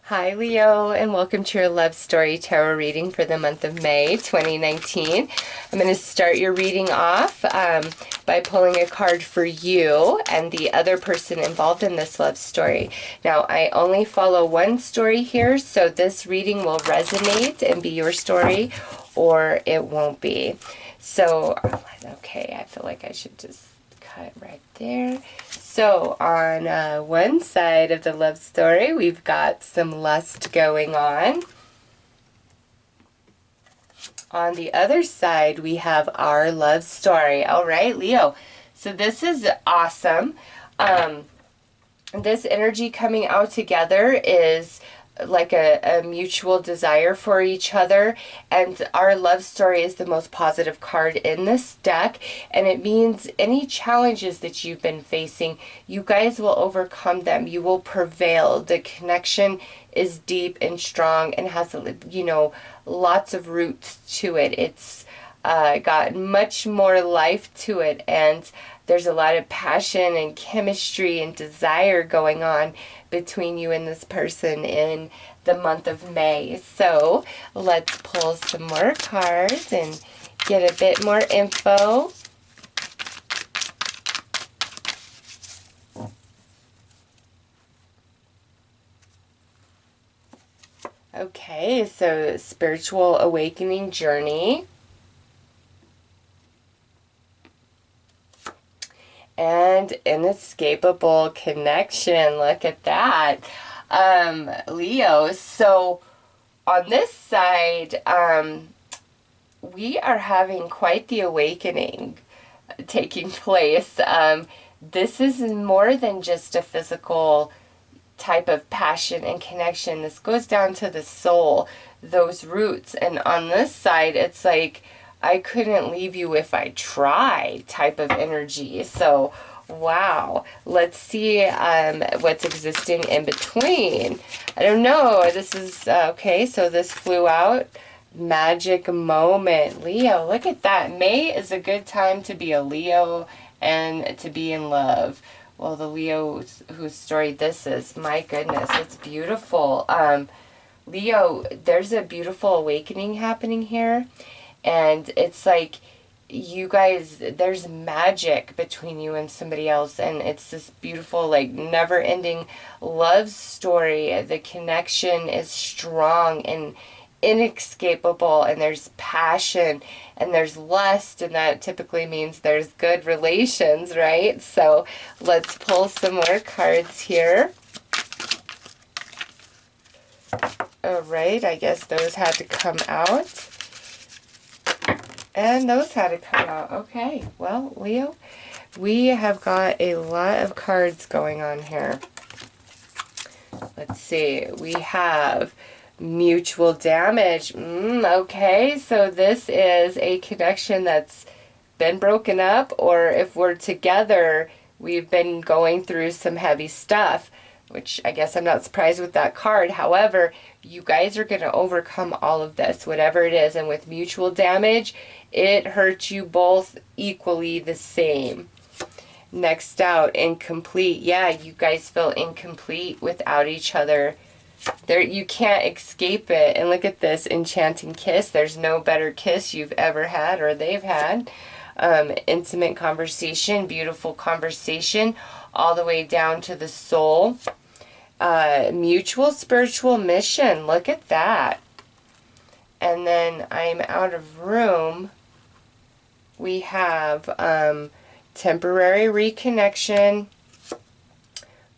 Hi Leo, and welcome to your Love Story Tarot reading for the month of May 2019. I'm going to start your reading off by pulling a card for you and the other person involved in this love story. Now, I only follow one story here, so this reading will resonate and be your story, or it won't be. So, okay, I feel like I should just cut right there. So on one side of the love story, we've got some lust going on. On the other side, we have our love story. All right, Leo. So this is awesome. This energy coming out together is like a mutual desire for each other, and our love story is the most positive card in this deck, and it means any challenges that you've been facing, you guys will overcome them. You will prevail. The connection is deep and strong and has, lots of roots to it. It's got much more life to it, and there's a lot of passion and chemistry and desire going on between you and this person in the month of May. So let's pull some more cards and get a bit more info. Okay, so spiritual awakening journey. And inescapable connection. Look at that. Leo, so on this side, we are having quite the awakening taking place. This is more than just a physical type of passion and connection. This goes down to the soul, those roots. And on this side, it's like, I couldn't leave you if I tried type of energy. So, wow. Let's see what's existing in between. I don't know. This is, okay, so this flew out. Magic moment. Leo, look at that. May is a good time to be a Leo and to be in love. Well, the Leo whose story this is, my goodness, it's beautiful. Leo, there's a beautiful awakening happening here. And it's like you guys, there's magic between you and somebody else. And it's this beautiful, like, never-ending love story. The connection is strong and inescapable. And there's passion and there's lust. And that typically means there's good relations, right? So let's pull some more cards here. All right, I guess those had to come out. And those had to come out. Okay, well, Leo, we have got a lot of cards going on here. Let's see. We have mutual damage. Okay, so this is a connection that's been broken up, or if we're together, we've been going through some heavy stuff, which I guess I'm not surprised with that card. However, you guys are going to overcome all of this, whatever it is. And with mutual damage, it hurts you both equally the same. Next out, incomplete. Yeah, you guys feel incomplete without each other. There, you can't escape it. And look at this enchanting kiss. There's no better kiss you've ever had or they've had. Intimate conversation, beautiful conversation, all the way down to the soul. Mutual spiritual mission. Look at that. And then I'm out of room. We have temporary reconnection,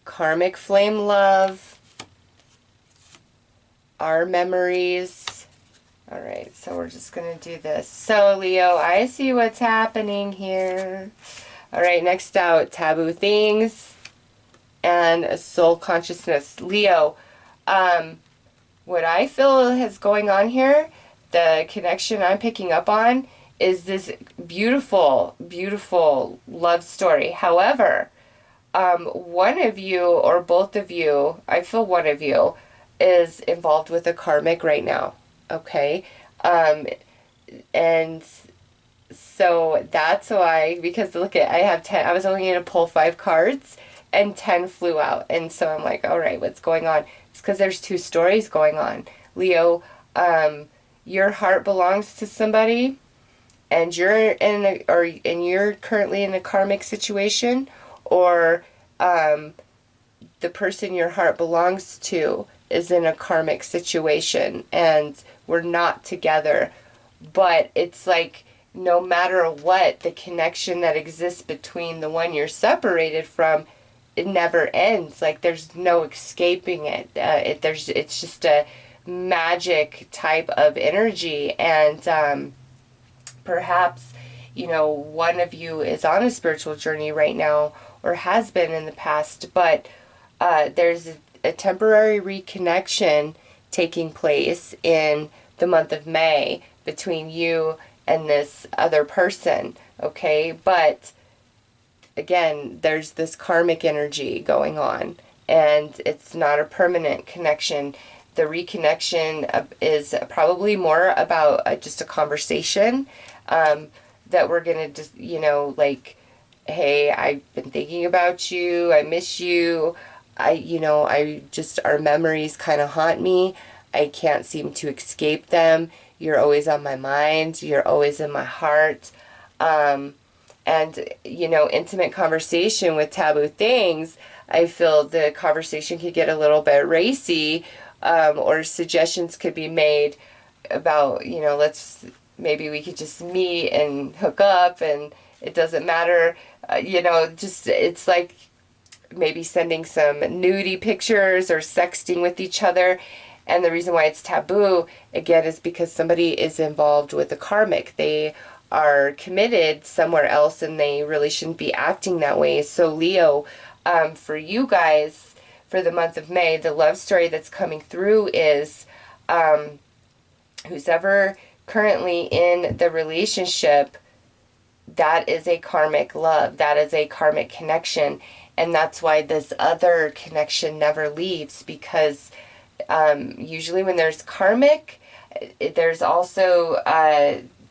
karmic flame love, our memories. All right, so we're just going to do this. So, Leo, I see what's happening here. All right, next out, taboo things and soul consciousness. Leo, what I feel is going on here, the connection I'm picking up on, is this beautiful, beautiful love story. However, one of you or both of you, I feel one of you, is involved with a karmic right now. Okay? And so that's why, because look at, I have 10, I was only going to pull 5 cards, and 10 flew out. And so I'm like, all right, what's going on? It's because there's two stories going on. Leo, your heart belongs to somebody, and you're currently in a karmic situation, or the person your heart belongs to is in a karmic situation, and we're not together. But it's like, no matter what, the connection that exists between the one you're separated from, it never ends. Like, there's no escaping it. It's just a magic type of energy. And perhaps, one of you is on a spiritual journey right now, or has been in the past, but there's a temporary reconnection taking place in the month of May between you and this other person, okay? But again, there's this karmic energy going on, and it's not a permanent connection. The reconnection is probably more about just a conversation that we're going to just, like, hey, I've been thinking about you, I miss you, our memories kind of haunt me. I can't seem to escape them. You're always on my mind. You're always in my heart. And, intimate conversation with taboo things, I feel the conversation could get a little bit racy, or suggestions could be made about, maybe we could just meet and hook up, and it doesn't matter, it's like maybe sending some nudie pictures or sexting with each other. And the reason why it's taboo, again, is because somebody is involved with the karmic. They are committed somewhere else, and they really shouldn't be acting that way. So Leo, for you guys, for the month of May, the love story that's coming through is who's ever currently in the relationship, that is a karmic love. That is a karmic connection. And that's why this other connection never leaves, because usually when there's karmic, there's also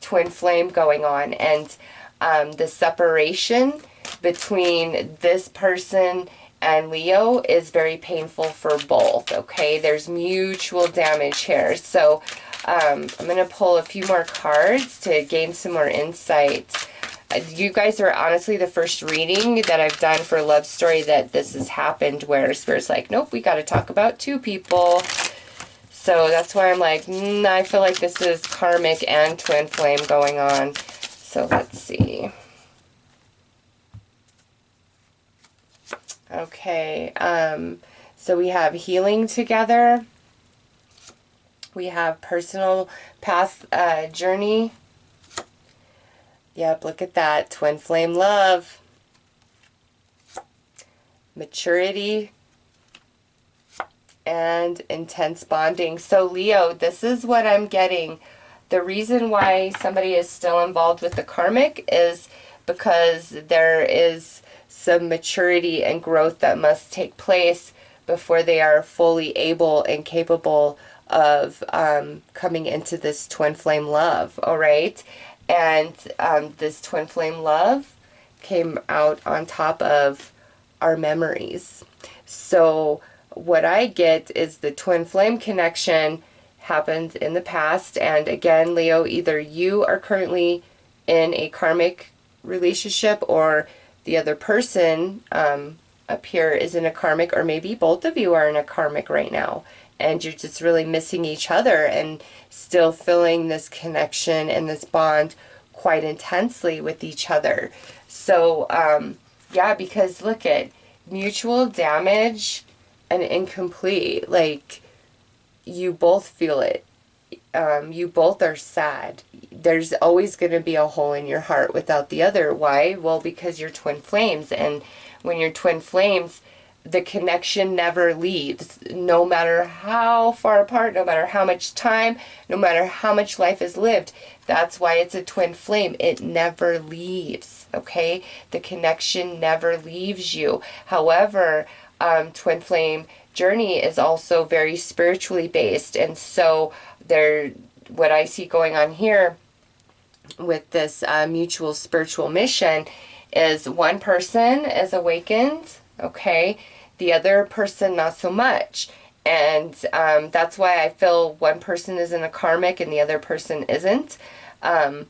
twin flame going on, and the separation between this person and Leo is very painful for both, okay? There's mutual damage here. So I'm going to pull a few more cards to gain some more insight. You guys are honestly the first reading that I've done for a love story that this has happened, where Spirit's like, nope, we got to talk about two people. So that's why I'm like, I feel like this is karmic and twin flame going on. So let's see. Okay, so we have healing together. We have personal path journey. Yep, look at that. Twin flame love. Maturity. And intense bonding. So Leo, this is what I'm getting. The reason why somebody is still involved with the karmic is because there is some maturity and growth that must take place before they are fully able and capable of coming into this twin flame love, all right? And this twin flame love came out on top of our memories. So what I get is the twin flame connection happened in the past. And again, Leo, either you are currently in a karmic relationship, or the other person up here is in a karmic, or maybe both of you are in a karmic right now, and you're just really missing each other and still feeling this connection and this bond quite intensely with each other. So, yeah, because look at mutual damage and incomplete. Like, you both feel it. You both are sad. There's always going to be a hole in your heart without the other. Why? Well, because you're twin flames. And when you're twin flames, the connection never leaves. No matter how far apart, no matter how much time, no matter how much life is lived. That's why it's a twin flame. It never leaves, okay? The connection never leaves you. However, twin flame journey is also very spiritually based. And so what I see going on here with this mutual spiritual mission is one person is awakened, okay? The other person not so much. And that's why I feel one person is in a karmic and the other person isn't. And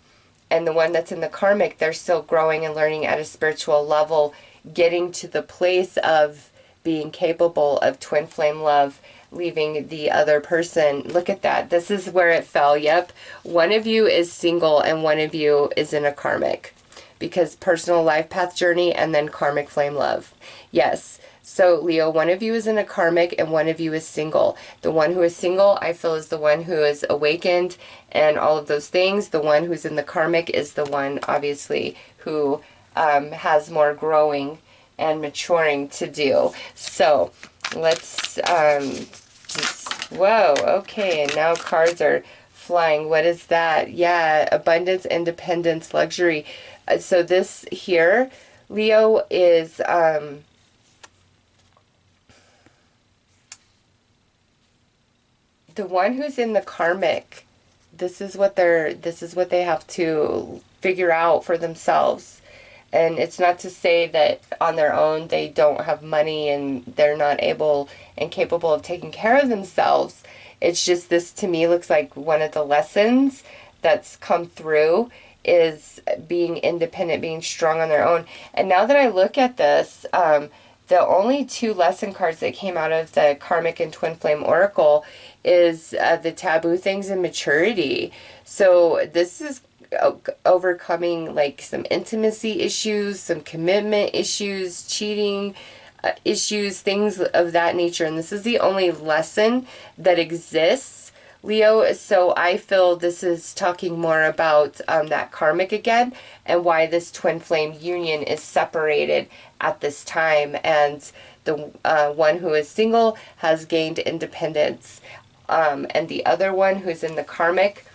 the one that's in the karmic, they're still growing and learning at a spiritual level, getting to the place of being capable of twin flame love, leaving the other person. Look at that. This is where it fell. Yep. One of you is single and one of you is in a karmic, because personal life path journey and then karmic flame love. Yes. So Leo, one of you is in a karmic and one of you is single. The one who is single, I feel, is the one who is awakened and all of those things. The one who's in the karmic is the one, obviously, who has more growing and maturing to do. So let's whoa, okay, and now cards are flying. What is that? Yeah, abundance, independence, luxury. So this here, Leo, is the one who's in the karmic. This is what they have to figure out for themselves. And it's not to say that on their own they don't have money and they're not able and capable of taking care of themselves. It's just, this to me looks like one of the lessons that's come through is being independent, being strong on their own. And now that I look at this, the only two lesson cards that came out of the Karmic and Twin Flame Oracle is the taboo things and maturity. So this is overcoming like some intimacy issues, some commitment issues, cheating issues, things of that nature. And this is the only lesson that exists, Leo. So I feel this is talking more about that karmic again, and why this twin flame union is separated at this time. And the one who is single has gained independence, and the other one who's in the karmic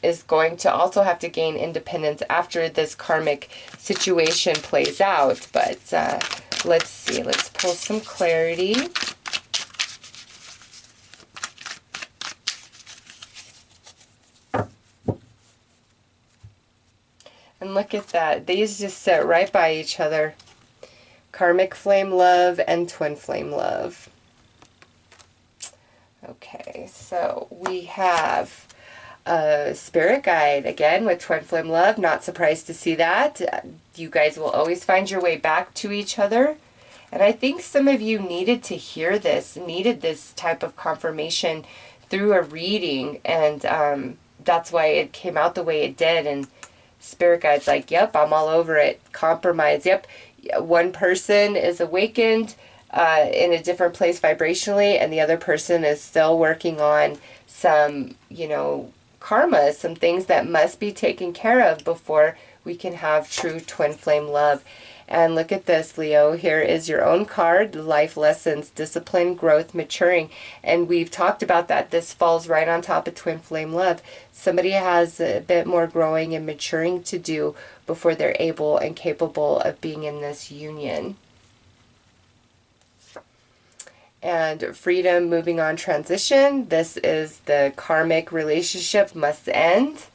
is going to also have to gain independence after this karmic situation plays out. But let's see, let's pull some clarity. And look at that. These just sit right by each other. Karmic flame love and twin flame love. Okay, so we have a spirit guide again with twin flame love. Not surprised to see that. You guys will always find your way back to each other. And I think some of you needed to hear this, needed this type of confirmation through a reading. And that's why it came out the way it did. And spirit guide's like, yep, I'm all over it. Compromise. Yep. One person is awakened in a different place vibrationally, and the other person is still working on some, you know, karma, some things that must be taken care of before we can have true twin flame love. And look at this, Leo. Here is your own card, life lessons, discipline, growth, maturing. And we've talked about that. This falls right on top of twin flame love. Somebody has a bit more growing and maturing to do before they're able and capable of being in this union. And freedom, moving on, transition. This is the karmic relationship must end.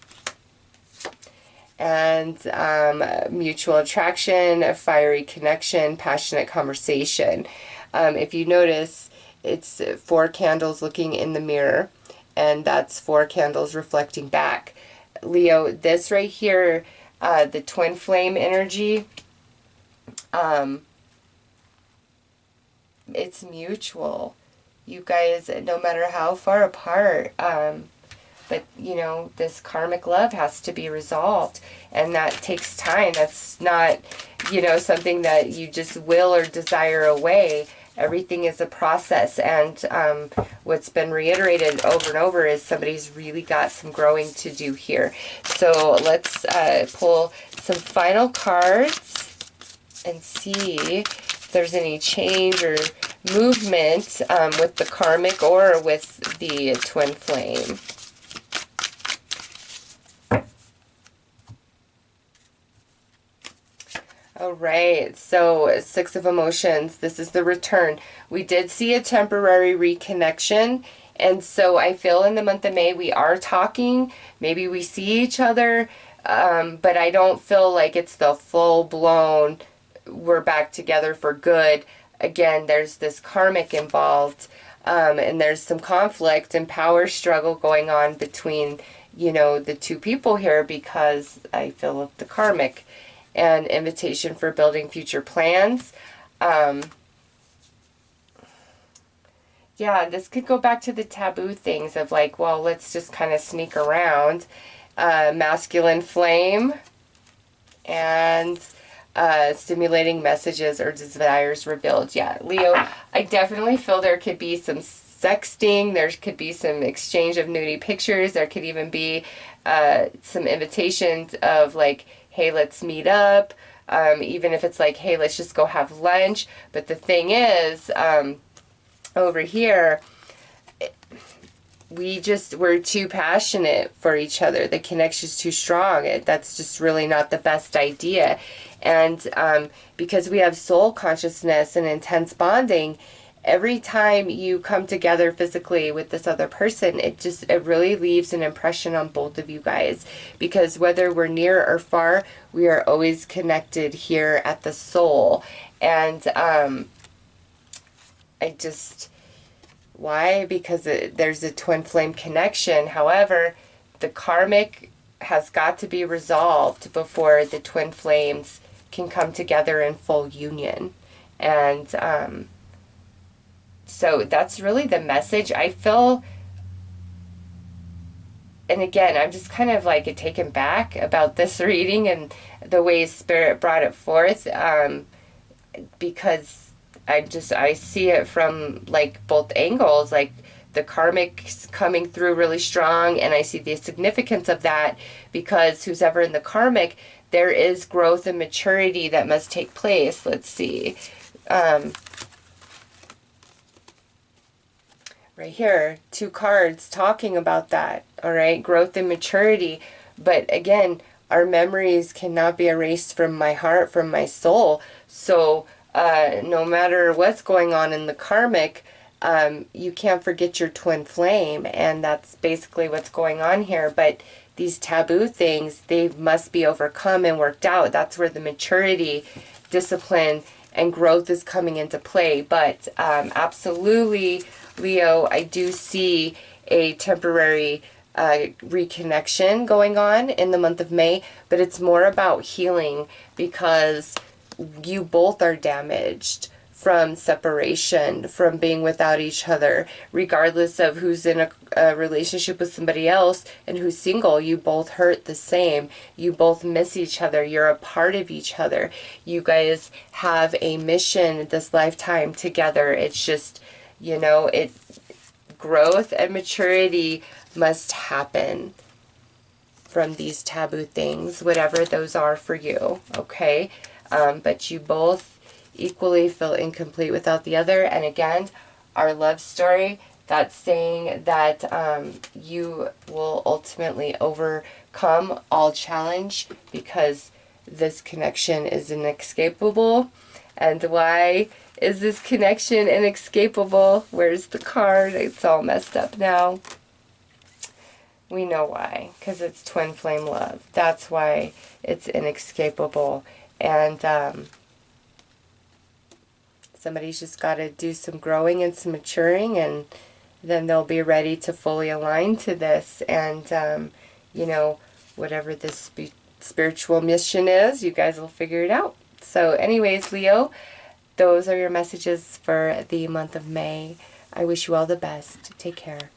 And mutual attraction, a fiery connection, passionate conversation. If you notice, it's 4 candles looking in the mirror, and that's 4 candles reflecting back. Leo, this right here, the twin flame energy, it's mutual. You guys, no matter how far apart, but, you know, this karmic love has to be resolved, and that takes time. That's not, you know, something that you just will or desire away. Everything is a process, and what's been reiterated over and over is somebody's really got some growing to do here. So let's pull some final cards and see if there's any change or movement with the karmic or with the twin flame. All right, so 6 of emotions. This is the return. We did see a temporary reconnection, and so I feel in the month of May we are talking. Maybe we see each other, but I don't feel like it's the full-blown we're back together for good. Again, there's this karmic involved. And there's some conflict and power struggle going on between, you know, the two people here, because I feel the karmic and invitation for building future plans. Yeah, this could go back to the taboo things of like, well, let's just kind of sneak around. Masculine flame and stimulating messages or desires revealed. Yeah, Leo, I definitely feel there could be some sexting. There could be some exchange of nudie pictures. There could even be some invitations of like, hey, let's meet up. Even if it's like, hey, let's just go have lunch. But the thing is, over here, we're too passionate for each other. The connection's too strong. That's just really not the best idea. And because we have soul consciousness and intense bonding, every time you come together physically with this other person, it really leaves an impression on both of you guys. Because whether we're near or far, we are always connected here at the soul. And why? Because there's a twin flame connection. However, the karmic has got to be resolved before the twin flames can come together in full union. And so that's really the message. I feel, and again, I'm just kind of like taken back about this reading and the way Spirit brought it forth, because I see it from like both angles, like the karmic's coming through really strong, and I see the significance of that, because who's ever in the karmic, there is growth and maturity that must take place. Let's see. Right here, 2 cards talking about that, all right? Growth and maturity. But again, our memories cannot be erased from my heart, from my soul. So no matter what's going on in the karmic, you can't forget your twin flame, and that's basically what's going on here. But these taboo things, they must be overcome and worked out. That's where the maturity, discipline, and growth is coming into play. But absolutely, Leo, I do see a temporary reconnection going on in the month of May, but it's more about healing, because you both are damaged from separation, from being without each other. Regardless of who's in a relationship with somebody else and who's single, you both hurt the same. You both miss each other. You're a part of each other. You guys have a mission this lifetime together. It's just, you know, growth and maturity must happen from these taboo things, whatever those are for you, okay? But you both equally feel incomplete without the other. And again, our love story, that's saying that you will ultimately overcome all challenge, because this connection is inescapable. And why is this connection inescapable? Where's the card? It's all messed up now. We know why, because it's twin flame love. That's why it's inescapable. And somebody's just got to do some growing and some maturing, and then they'll be ready to fully align to this. And, you know, whatever this spiritual mission is, you guys will figure it out. So anyways, Leo, those are your messages for the month of May. I wish you all the best. Take care.